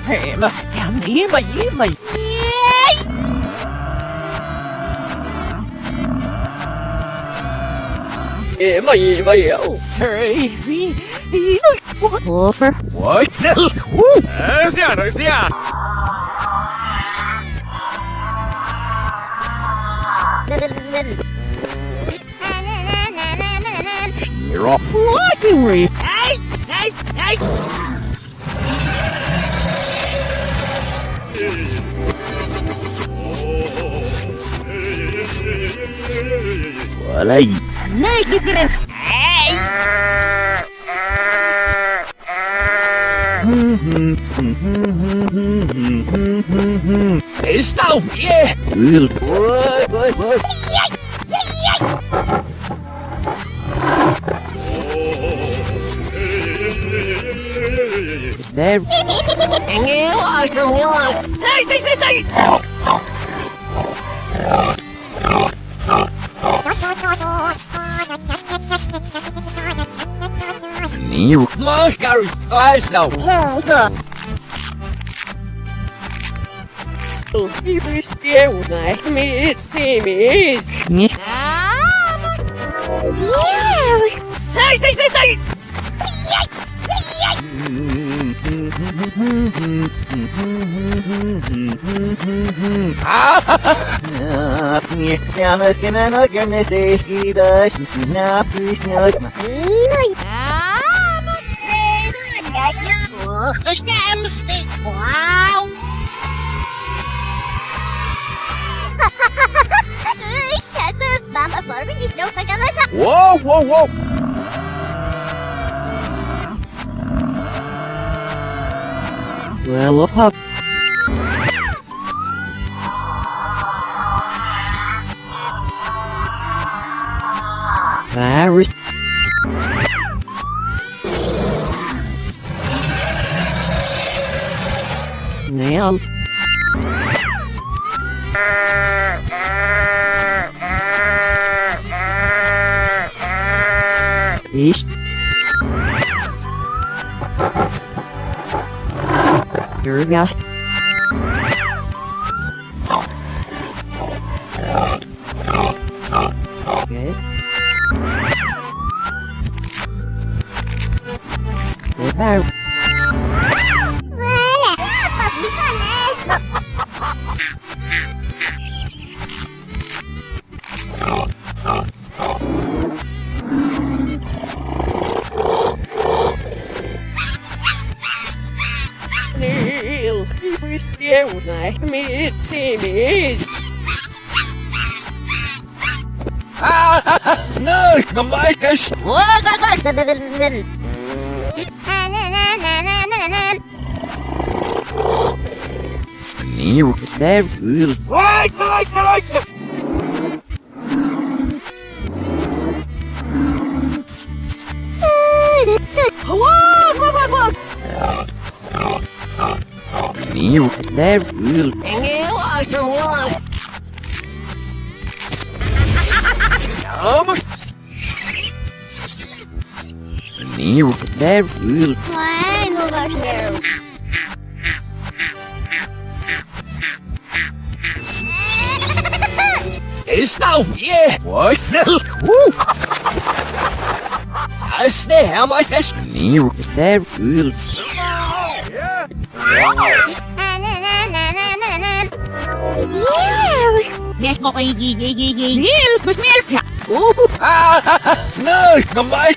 Hema, hema. Hema. Crazy. Over. What's that? Woo! 等下。You're off fucking me. Hey. 我来。Negative. Stay still, yeah. What? There. Stay. You must go twice now. People still like me, see me. Stay. Wow! Whoa! Well, up. Virus. Nail. East. Here we go. Okay. There. Neil, people still like me, see me. No, come back. You There. Right. You There. You There. Why no gosh, Stay still, yeah. What's that? Woo! Stay, how much is you There. Neil, посмейся. No, come back.